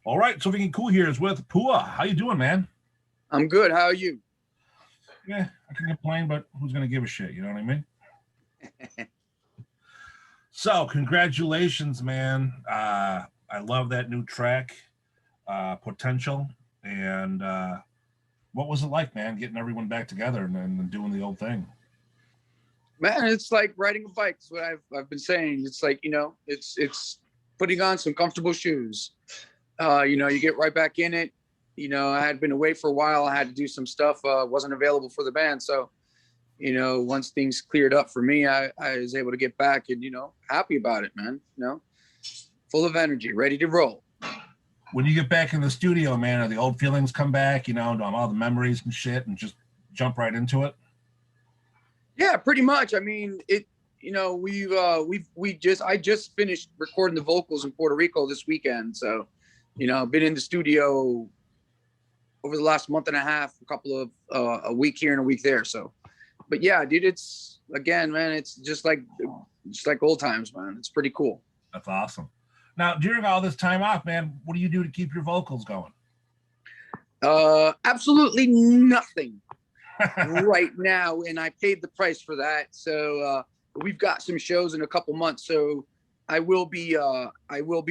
All right, so Vicky Cool here is with Pua. How you doing, man? I'm good. How are you? Yeah, I can complain, but who's gonna give a shit? You know what I mean? So, congratulations, man. I love that new track, Potential. And what was it like, man, getting everyone back together and doing the old thing? Man, it's like riding a bike. That's what I've been saying. It's like, it's putting on some comfortable shoes. You get right back in it. I had been away for a while. I had to do some stuff, wasn't available for the band. So, once things cleared up for me, I was able to get back and, happy about it, man. Full of energy, ready to roll. When you get back in the studio, man, are the old feelings come back, all the memories and shit, and just jump right into it? Yeah, pretty much. I mean, I just finished recording the vocals in Puerto Rico this weekend. So, I've been in the studio over the last month and a half, a couple of a week here and a week there. So, but yeah, dude, it's again, man, it's just like old times, man. It's pretty cool. That's awesome. Now, during all this time off, man, what do you do to keep your vocals going? Absolutely nothing right now, and I paid the price for that. So we've got some shows in a couple months. So I will be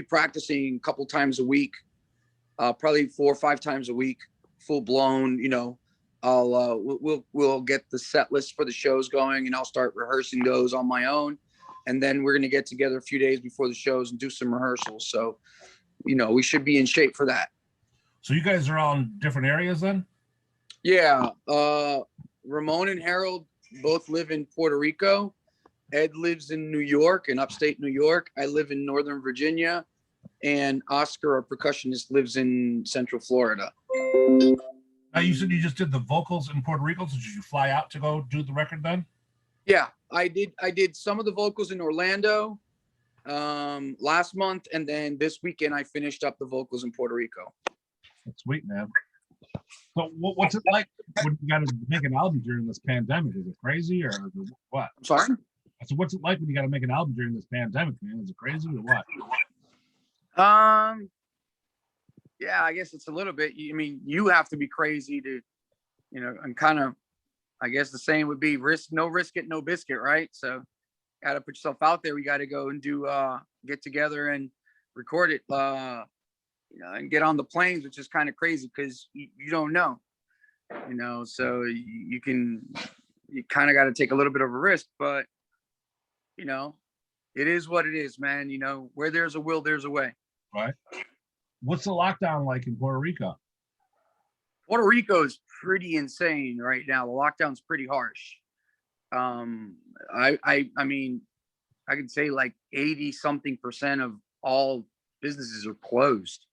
practicing a couple times a week, probably 4 or 5 times a week, full blown. We'll get the set list for the shows going, and I'll start rehearsing those on my own. And then we're going to get together a few days before the shows and do some rehearsals. So, we should be in shape for that. So you guys are all in different areas then? Yeah. Ramon and Harold both live in Puerto Rico. Ed lives in New York, in upstate New York. I live in Northern Virginia. And Oscar, our percussionist, lives in Central Florida. Now, you said you just did the vocals in Puerto Rico. So did you fly out to go do the record then? Yeah, I did some of the vocals in Orlando last month, and then this weekend I finished up the vocals in Puerto Rico. That's sweet, man. So what's it like when you got to make an album during this pandemic? Is it crazy or what? I'm sorry? So what's it like when you got to make an album during this pandemic, man? Is it crazy or what? Yeah, I guess it's a little bit. I mean, you have to be crazy to, and kind of, I guess the saying would be no risk it, no biscuit, right? So got to put yourself out there. We got to go and do, get together and record it, and get on the planes, which is kind of crazy because you don't know, so you kind of got to take a little bit of a risk, but, it is what it is, man. Where there's a will, there's a way. Right. What's the lockdown like in Puerto Rico? Puerto Rico is pretty insane right now. The lockdown's pretty harsh. I mean, I could say like 80-something% of all businesses are closed.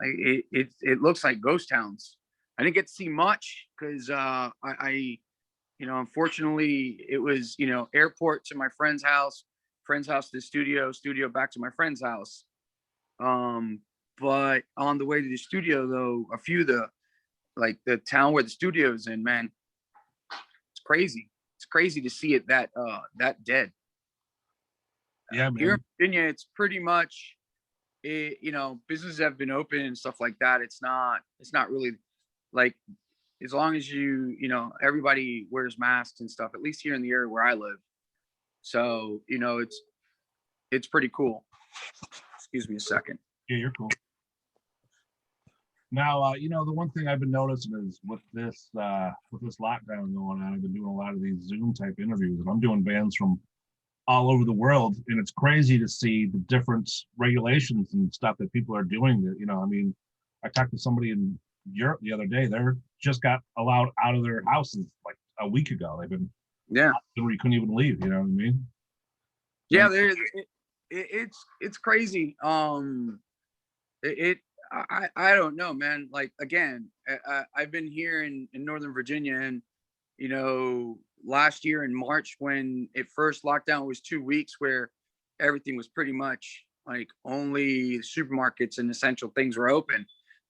Like it looks like ghost towns. I didn't get to see much because unfortunately it was, airport to my friend's house to the studio back to my friend's house. But on the way to the studio though, a few of the town where the studio is in, man, it's crazy. It's crazy to see it that dead. Yeah, man. Here in Virginia, it's pretty much, businesses have been open and stuff like that. It's not really like, as long as everybody wears masks and stuff, at least here in the area where I live. So, it's pretty cool. Excuse me a second. Yeah, you're cool. Now, the one thing I've been noticing is with this lockdown going on, I've been doing a lot of these Zoom type interviews, and I'm doing bands from all over the world, and it's crazy to see the different regulations and stuff that people are doing. That I talked to somebody in Europe the other day. They're just got allowed out of their houses like a week ago. They've been where you couldn't even leave. You know what I mean? Yeah, it's crazy. I don't know, man. Like, again, I've been here in Northern Virginia, and last year in March, when it first locked down, it was 2 weeks where everything was pretty much like only supermarkets and essential things were open.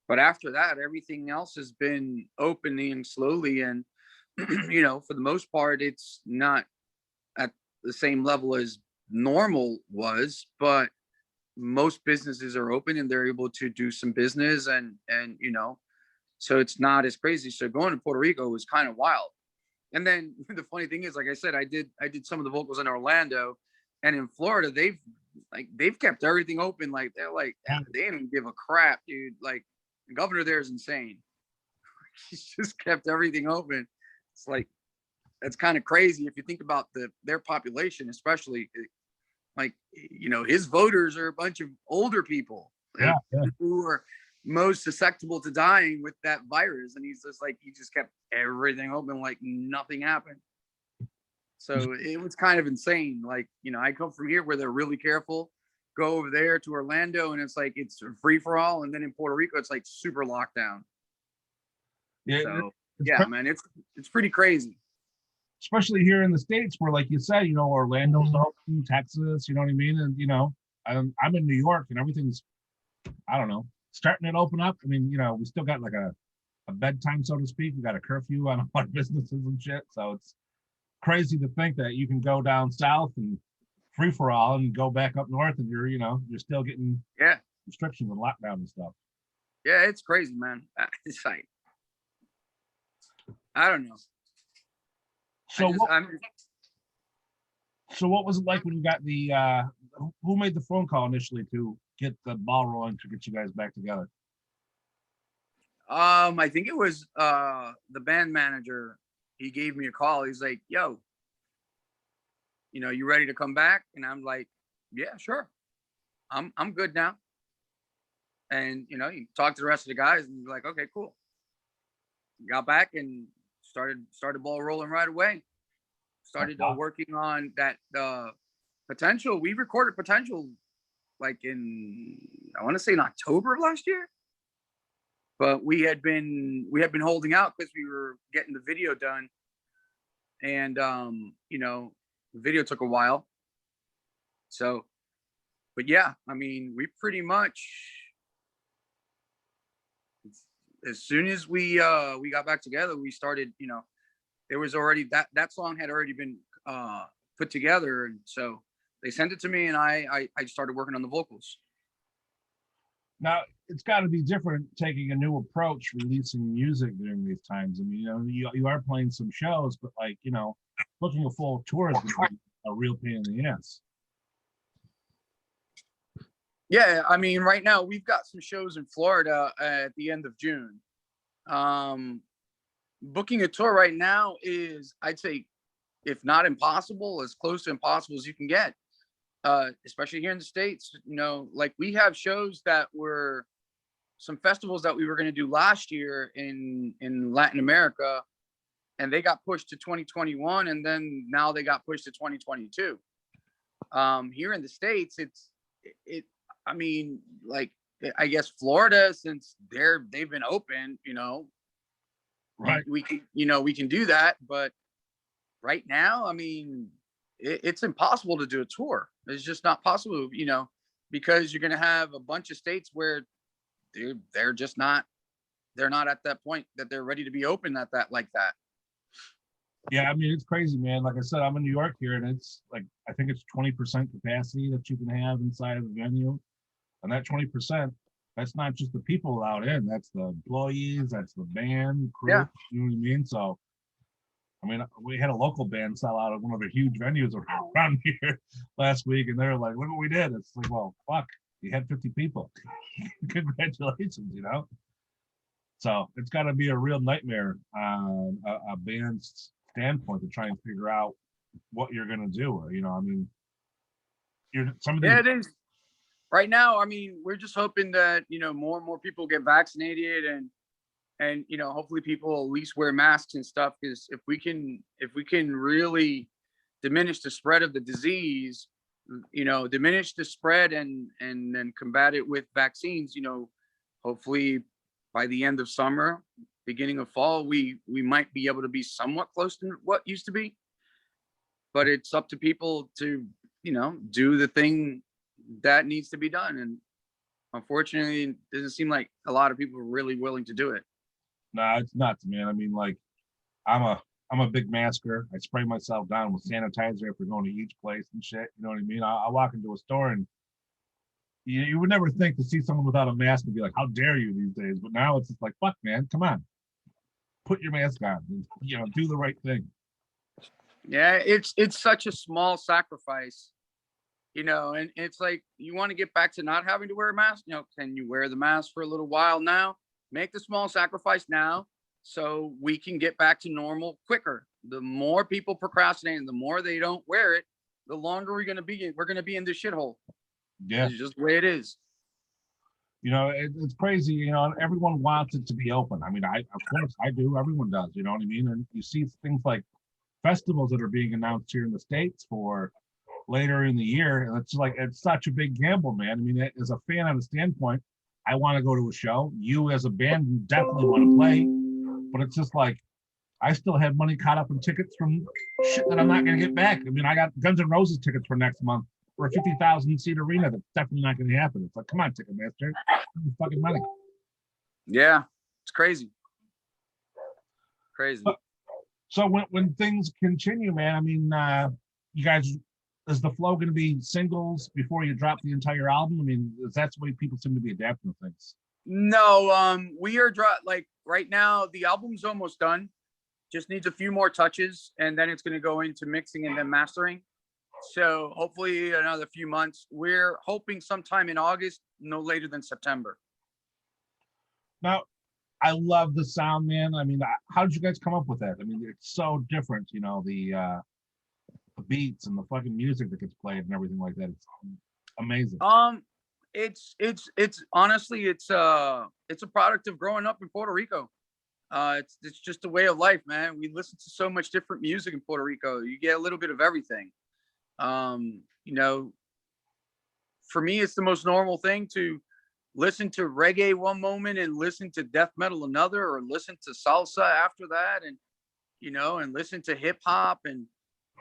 But after that, everything else has been opening slowly, and for the most part, it's not at the same level as normal was, but most businesses are open and they're able to do some business, and so it's not as crazy. So going to Puerto Rico was kind of wild. And then the funny thing is, like I said, I did some of the vocals in Orlando, and in Florida, they've kept everything open. Like they're like, they didn't give a crap, dude. Like the governor there is insane. He's just kept everything open. It's like, that's kind of crazy if you think about their population, especially like, his voters are a bunch of older people, like, who are most susceptible to dying with that virus. And he's just like, he just kept everything open like nothing happened. So it was kind of insane. Like, I come from here where they're really careful. Go over there to Orlando and it's like it's free for all. And then in Puerto Rico, it's like super lockdown. Yeah, so yeah, man, it's pretty crazy. Especially here in the States where, like you said, Orlando's open, Texas, you know what I mean? And, I'm in New York and everything's, I don't know, starting to open up. I mean, we still got like a bedtime, so to speak. We got a curfew on a lot of businesses and shit. So it's crazy to think that you can go down south and free for all and go back up north and you're still getting restrictions and lockdown and stuff. Yeah, it's crazy, man. It's like, I don't know. So what was it like when you got the who made the phone call initially to get the ball rolling to get you guys back together? I think it was the band manager. He gave me a call. He's like, yo, you ready to come back? And I'm like, yeah, sure. I'm good now. And he talked to the rest of the guys and he's like, okay, cool. Got back and started ball rolling right away. Started working on that Potential. We recorded Potential like I want to say in October of last year. But we had been holding out because we were getting the video done. And the video took a while. So, but yeah, I mean, we pretty much, as soon as we got back together, we started, there was already that song had already been put together, and so they sent it to me and I started working on the vocals. Now it's got to be different taking a new approach releasing music during these times. I mean, you are playing some shows, but like, booking a full tour is a real pain in the ass. Yeah, I mean, right now we've got some shows in Florida at the end of June. Booking a tour right now is, I'd say, if not impossible, as close to impossible as you can get. Especially here in the States, like we have shows that were some festivals that we were going to do last year in Latin America, and they got pushed to 2021, and then now they got pushed to 2022. Here in the States, I mean, like, I guess Florida, since they've been open, right, we can do that, but right now, I mean, it's impossible to do a tour. It's just not possible, because you're going to have a bunch of states where they're just not, they're not at that point that they're ready to be open like that. Yeah, I mean, it's crazy, man. Like I said, I'm in New York here, and it's like, I think it's 20% capacity that you can have inside of the venue. And that 20%, that's not just the people allowed in, that's the employees, that's the band, crew, yeah. You know what I mean? So, I mean, we had a local band sell out of one of the huge venues around here last week, and they're like, look what we did. It's like, well, fuck, you had 50 people. Congratulations, So it's got to be a real nightmare on a band's standpoint to try and figure out what you're going to do. I mean, it is. Right now, I mean, we're just hoping that, more and more people get vaccinated and hopefully people at least wear masks and stuff, because if we can really diminish the spread of the disease, diminish the spread and then combat it with vaccines, hopefully by the end of summer, beginning of fall, we might be able to be somewhat close to what used to be. But it's up to people to, do the thing that needs to be done. And unfortunately, it doesn't seem like a lot of people are really willing to do it. Nah, it's nuts, man. I mean, like, I'm a big masker. I spray myself down with sanitizer after going to each place and shit. You know what I mean? I walk into a store and You would never think to see someone without a mask and be like, how dare you these days? But now it's just like, fuck, man, come on, put your mask on, and, do the right thing. Yeah, it's such a small sacrifice, and it's like you want to get back to not having to wear a mask. Can you wear the mask for a little while now? Make the small sacrifice now so we can get back to normal quicker. The more people procrastinate and the more they don't wear it, the longer we're gonna be in this shithole. Yeah. It's just the way it is. It's crazy. Everyone wants it to be open. I mean, of course I do. Everyone does. You know what I mean? And you see things like festivals that are being announced here in the States for later in the year. And it's such a big gamble, man. I mean, as a fan on a standpoint, I want to go to a show. You as a band, you definitely want to play. But it's just like, I still have money caught up in tickets from shit that I'm not going to get back. I mean, I got Guns N' Roses tickets for next month for a 50,000 seat arena. That's definitely not going to happen. It's like, come on, Ticketmaster, fucking money. Yeah, it's crazy. Crazy. So when things continue, man, I mean, you guys, is the flow going to be singles before you drop the entire album? I mean, that's the way people seem to be adapting to things. No, we are like right now, the album's almost done. Just needs a few more touches, and then it's going to go into mixing and then mastering. So hopefully another few months. We're hoping sometime in August, no later than September. Now, I love the sound, man. I mean, how did you guys come up with that? I mean, it's so different, the beats and the fucking music that gets played and everything like that. It's amazing. It's honestly, it's a product of growing up in Puerto Rico. It's just a way of life, man. We listen to so much different music in Puerto Rico. You get a little bit of everything. For me, it's the most normal thing to listen to reggae one moment and listen to death metal another, or listen to salsa after that, and and listen to hip hop and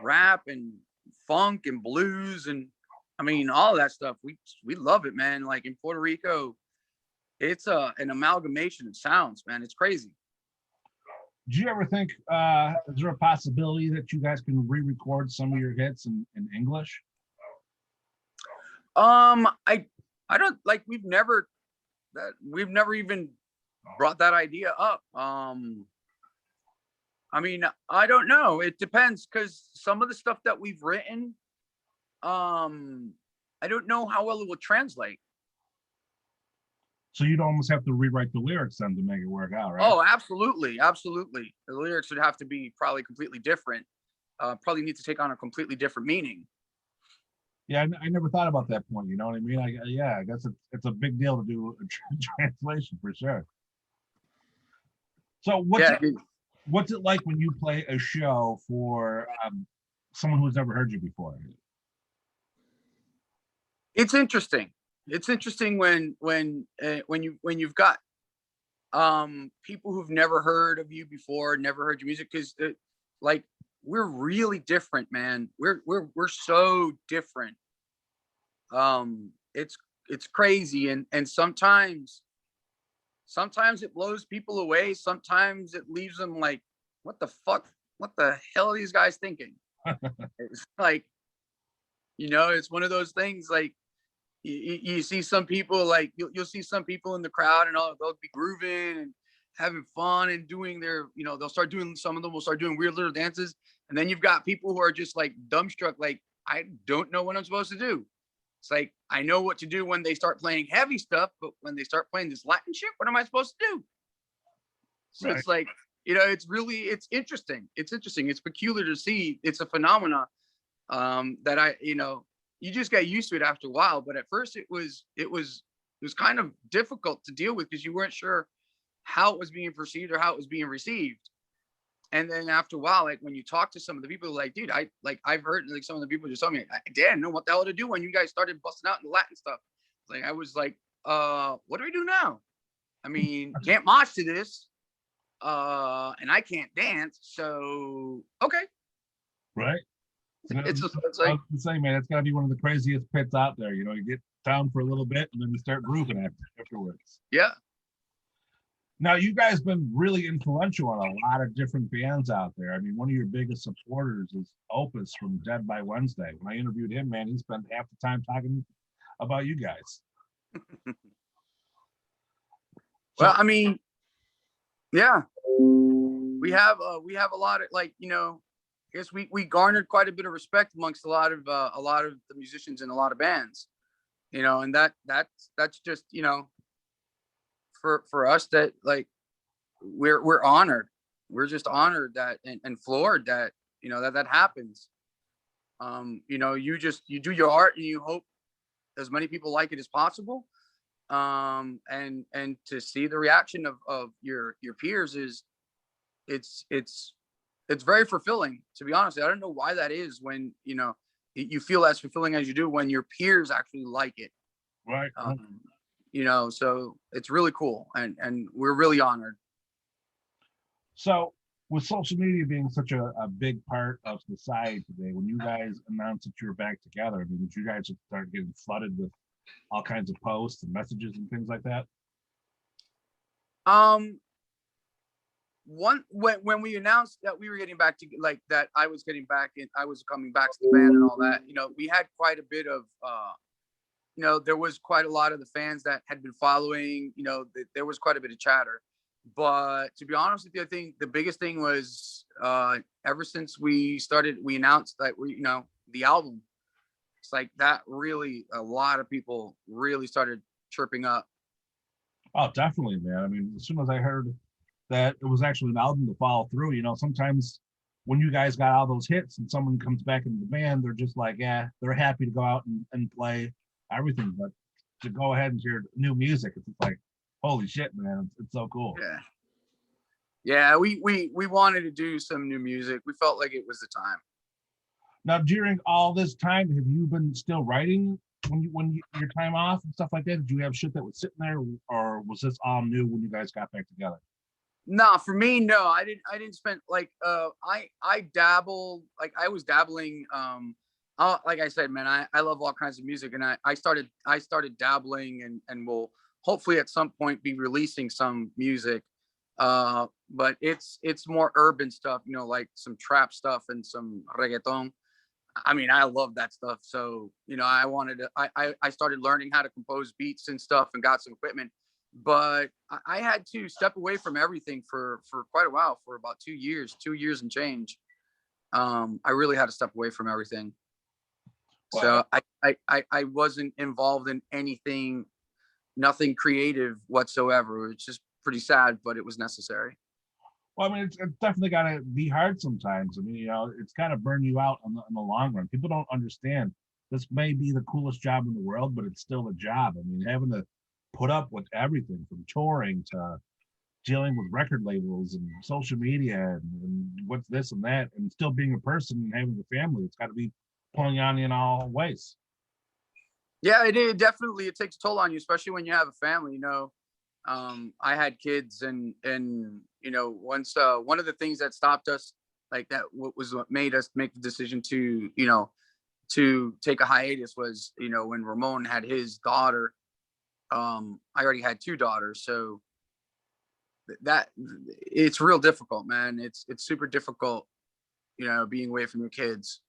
rap and funk and blues, and I mean all that stuff. We love it, man. Like in Puerto Rico, it's an amalgamation of sounds, man. It's crazy. Do you ever think, is there a possibility that you guys can re-record some of your hits in English? I don't like, we've never even brought that idea up. I mean, I don't know. It depends, because some of the stuff that we've written, I don't know how well it will translate. So you'd almost have to rewrite the lyrics then to make it work out, right? Oh, absolutely. Absolutely. The lyrics would have to be probably completely different. Probably need to take on a completely different meaning. Yeah, I never thought about that point. You know what I mean? I guess it's a big deal to do a translation for sure. So what's it like when you play a show for someone who's never heard you before? It's interesting. It's interesting when you've got people who've never heard of you before, never heard your music, because like we're really different, man. We're so different. It's crazy, and sometimes it blows people away. Sometimes it leaves them like, what the fuck? What the hell are these guys thinking? It's like, it's one of those things like, you see some people, like you'll see some people in the crowd and they'll be grooving and having fun and doing their, some of them will start doing weird little dances. And then you've got people who are just like dumbstruck, like, I don't know what I'm supposed to do. It's like, I know what to do when they start playing heavy stuff, but when they start playing this Latin shit, what am I supposed to do? So right. It's like, it's interesting. It's interesting. It's peculiar to see. It's a phenomena that you just get used to it after a while. But at first it was kind of difficult to deal with, because you weren't sure how it was being perceived or how it was being received. And then after a while, like when you talk to some of the people, like, dude, I've heard like some of the people just tell me, I didn't know what the hell to do when you guys started busting out in the Latin stuff. Like, I was like, what do we do now? I mean, can't march to this, and I can't dance. So, okay. Right. It's like, I was the same, man. It's gotta be one of the craziest pits out there. You get down for a little bit and then you start grooving afterwards. Yeah. Now, you guys been really influential on a lot of different bands out there. I mean, one of your biggest supporters is Opus from Dead by Wednesday. When I interviewed him, man, he spent half the time talking about you guys. Well, So I mean, yeah, we have a lot of, like, I guess we garnered quite a bit of respect amongst a lot of the musicians and a lot of bands, and that's just, for us, that, like, we're honored. We're just honored that, and floored that, that happens. You do your art and you hope as many people like it as possible. And to see the reaction of your peers is, it's it's very fulfilling, to be honest. I don't know why that is, when you feel as fulfilling as you do when your peers actually like it. right. So it's really cool, and we're really honored. So with social media being such a big part of society today, when you guys announced that you were back together, I mean, did you guys just start getting flooded with all kinds of posts and messages and things like that? Um, when we announced that we were getting back to, like, that I was getting back and I was coming back to the band and all that, we had quite a bit of there was quite a lot of the fans that had been following. There was quite a bit of chatter. But to be honest with you, I think the biggest thing was, ever since we announced that the album. It's like that, really, a lot of people really started chirping up. Oh, definitely, man. I mean, as soon as I heard that it was actually an album to follow through, sometimes when you guys got all those hits and someone comes back into the band, they're just like, yeah, they're happy to go out and play everything. But to go ahead and hear new music, it's just like, holy shit, man, it's so cool. Yeah, we wanted to do some new music. We felt like it was the time. Now, during all this time, have you been still writing your time off and stuff like that? Did you have shit that was sitting there, or was this all new when you guys got back together? No, for me, no. I didn't spend, like, I dabble, like, I was dabbling, like I said, man, I love all kinds of music, and I started dabbling, and will hopefully at some point be releasing some music. But it's more urban stuff, like some trap stuff and some reggaeton. I mean, I love that stuff. So, I started learning how to compose beats and stuff, and got some equipment. But I had to step away from everything for quite a while, for about 2 years and change. I really had to step away from everything. Well, So I wasn't involved in anything, nothing creative whatsoever. It's just pretty sad, but it was necessary. well, I mean, it's definitely got to be hard sometimes. I mean, it's got to burn you out in the long run. People don't understand. This may be the coolest job in the world, but it's still a job. I mean, having to put up with everything from touring to dealing with record labels and social media and what's this and that, and still being a person and having a family, it's got to be pulling on you in all ways. Yeah, definitely, it takes a toll on you, especially when you have a family. I had kids, and once, one of the things that stopped us, like that, what made us make the decision to take a hiatus, was, when Ramon had his daughter. I already had two daughters, so that it's real difficult, man. It's super difficult, being away from your kids.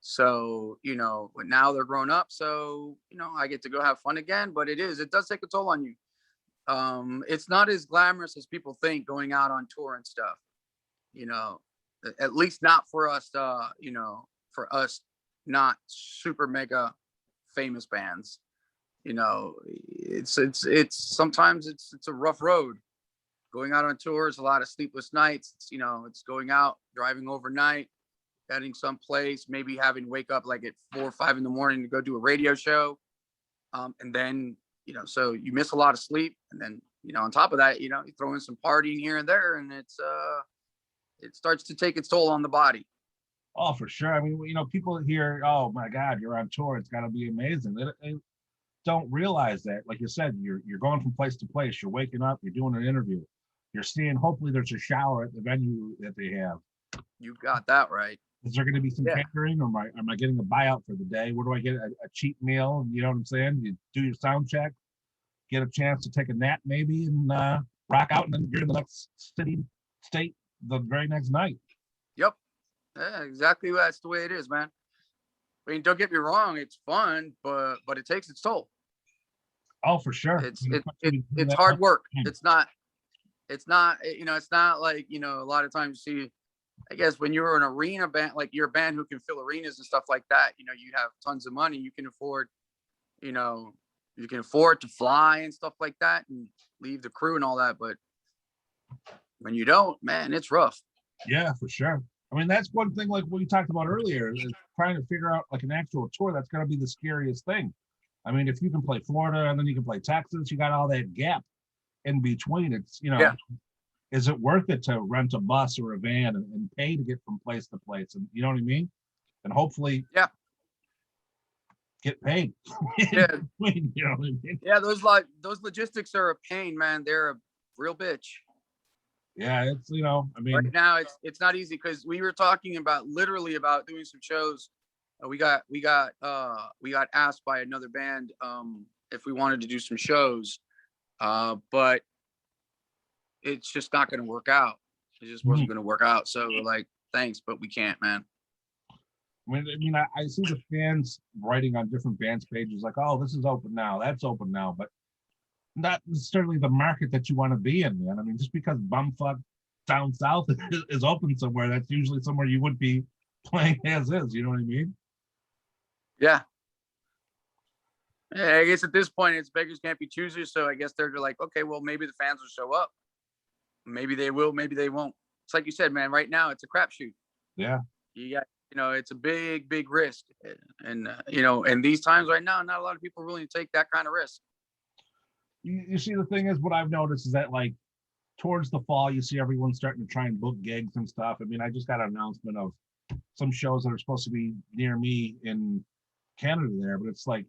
So, but now they're grown up, so I get to go have fun again. But it does take a toll on you. It's not as glamorous as people think, going out on tour and stuff. You know, at least not for us. For us, not super mega famous bands. It's sometimes it's a rough road. Going out on tours, a lot of sleepless nights. It's going out, driving overnight, getting someplace, maybe having to wake up like at 4 or 5 in the morning to go do a radio show. And then, so you miss a lot of sleep. And then, on top of that, you throw in some partying here and there, and it starts to take its toll on the body. Oh, for sure. I mean, people hear, oh my God, you're on tour, it's got to be amazing. They don't realize that, like you said, you're going from place to place, you're waking up, you're doing an interview, you're seeing, hopefully there's a shower at the venue that they have. You got that right. Is there going to be some catering, or am I getting a buyout for the day? Where do I get a cheap meal? You know what I'm saying? You do your sound check, get a chance to take a nap maybe, and rock out, and then you're in the next state the very next night. Yep. Yeah, exactly. That's the way it is, man. I mean, don't get me wrong, it's fun, but it takes its toll. Oh, for sure. It's hard work. It's not, you know, it's not like, you know, a lot of times you see, I guess when you're an arena band, like you're a band who can fill arenas and stuff like that, you know, you have tons of money, you can afford, you know, you can afford to fly and stuff like that and leave the crew and all that. But when you don't, man, it's rough. Yeah, for sure. I mean, that's one thing like what you talked about earlier is trying to figure out like an actual tour. That's going to be the scariest thing. I mean, if you can play Florida and then you can play Texas, you got all that gap in between. It's, you know, Yeah. is it worth it to rent a bus or a van and pay to get from place to place? And you know what I mean? And hopefully, Yeah. get paid. Yeah. You know what I mean? Yeah. Those logistics are a pain, man. They're a real bitch. Yeah, it's, you know, I mean, right now it's not easy because we were talking about literally about doing some shows. We got asked by another band if we wanted to do some shows, but it's just not going to work out. It just wasn't going to work out. So we're like, thanks, but we can't, man. I see the fans writing on different bands pages like, oh, this is open now, that's open now, but not necessarily the market that you want to be in, man. I mean, just because bumfuck down south is open somewhere, that's usually somewhere you would be playing as is. You know what I mean? Yeah. I guess at this point, it's beggars can't be choosers. So I guess they're like, okay, well, maybe the fans will show up. Maybe they will, maybe they won't. It's like you said, man, right now it's a crapshoot. Yeah. You got, you know, it's a big, big risk. And, you know, and these times right now, not a lot of people are willing to take that kind of risk. You see, the thing is, what I've noticed is that like towards the fall, you see everyone starting to try and book gigs and stuff. I mean, I just got an announcement of some shows that are supposed to be near me in Canada there, but it's like,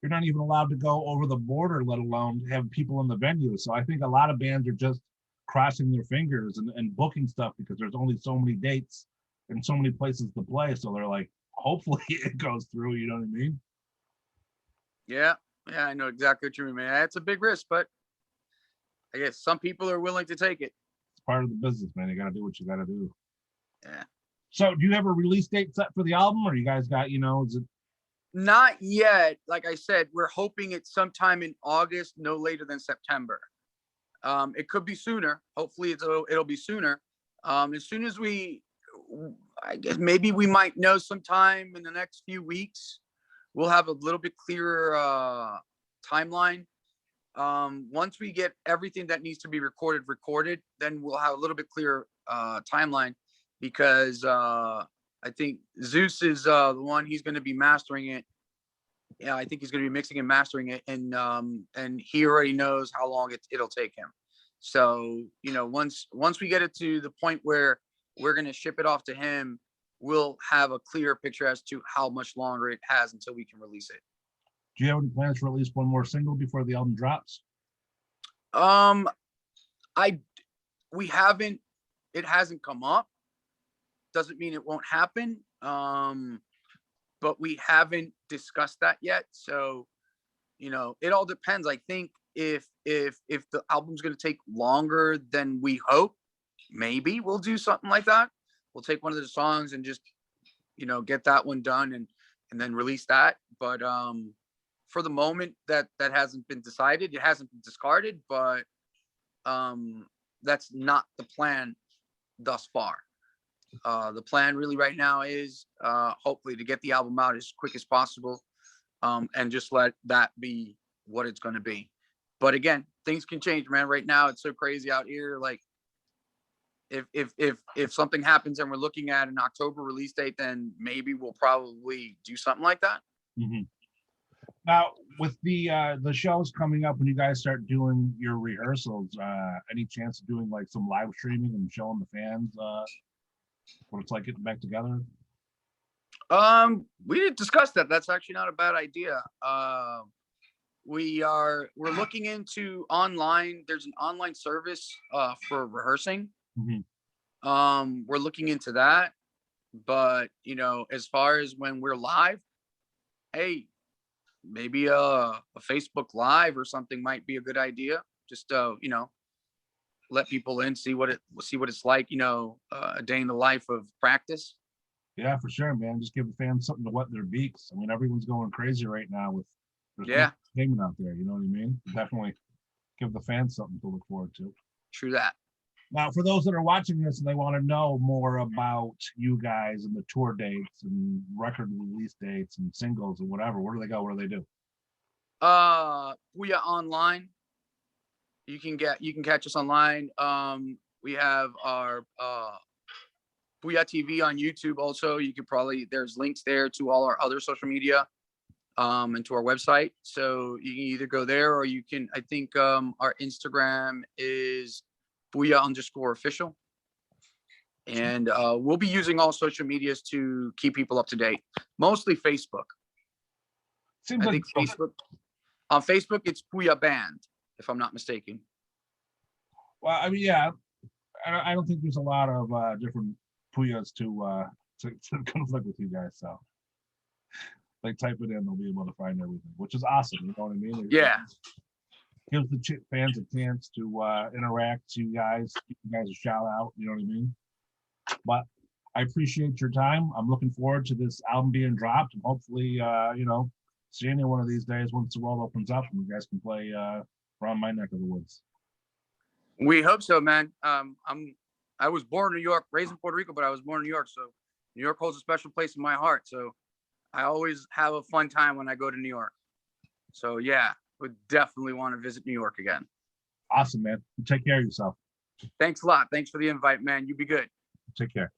you're not even allowed to go over the border, let alone have people in the venue. So I think a lot of bands are just crossing their fingers and booking stuff because there's only so many dates and so many places to play. So they're like, hopefully it goes through, you know what I mean? Yeah. Yeah, I know exactly what you mean, man. It's a big risk, but I guess some people are willing to take it. It's part of the business, man. You got to do what you got to do. Yeah. So do you have a release date set for the album, or you guys got, you know, is it? Not yet. Like I said, we're hoping it's sometime in August, no later than September. It could be sooner. Hopefully it'll be sooner. As soon as I guess maybe we might know sometime in the next few weeks. We'll have a little bit clearer timeline. Once we get everything that needs to be recorded, then we'll have a little bit clearer timeline because I think Zeus is the one. He's going to be mastering it. Yeah, I think he's going to be mixing and mastering it, and he already knows how long it'll take him. So, you know, once we get it to the point where we're going to ship it off to him, we'll have a clear picture as to how much longer it has until we can release it. Do you have any plans to release one more single before the album drops? We haven't. It hasn't come up. Doesn't mean it won't happen. But we haven't discussed that yet. So, you know, it all depends. I think if the album's going to take longer than we hope, maybe we'll do something like that. We'll take one of the songs and just, you know, get that one done and then release that. But for the moment, that hasn't been decided. It hasn't been discarded, but that's not the plan thus far. The plan really right now is hopefully to get the album out as quick as possible and just let that be what it's going to be. But again, things can change, man. Right now, it's so crazy out here. Like if something happens and we're looking at an October release date, then maybe we'll probably do something like that. Mm-hmm. Now, with the shows coming up, when you guys start doing your rehearsals, any chance of doing like some live streaming and showing the fans what it's like getting back together? We didn't discuss that. That's actually not a bad idea. We're looking into online. There's an online service for rehearsing. Mm-hmm. We're looking into that, but you know, as far as when we're live, hey, maybe a Facebook Live or something might be a good idea. Just you know, let people in, see what it's like, you know, a day in the life of practice. Yeah, for sure, man. Just give the fans something to wet their beaks. I mean, everyone's going crazy right now with There's Yeah, entertainment out there. You know what I mean? Definitely give the fans something to look forward to. true that. Now, for those that are watching this and they want to know more about you guys and the tour dates and record release dates and singles and whatever, where do they go? What do they do? Puya online. You can catch us online. We have our Puya TV on YouTube also. You could probably, there's links there to all our other social media and to our website. So you can either go there or you can, I think our Instagram is Puya_official. And we'll be using all social medias to keep people up to date. Mostly Facebook. Seems I like think Facebook. On Facebook, it's Puya Band, if I'm not mistaken. well, I mean, yeah, I don't think there's a lot of different Puyas to conflict with you guys. So they type it in, they'll be able to find everything, which is awesome. You know what I mean? Yeah. Gives the fans a chance to interact to you guys, give you guys a shout out. You know what I mean? But I appreciate your time. I'm looking forward to this album being dropped, and hopefully, you know, seeing you one of these days once the world opens up, and you guys can play around my neck of the woods. We hope so, man. I was born in New York, raised in Puerto Rico, but I was born in New York, so New York holds a special place in my heart. So I always have a fun time when I go to New York. So yeah, would definitely want to visit New York again. Awesome, man. Take care of yourself. Thanks a lot. Thanks for the invite, man. You be good. Take care.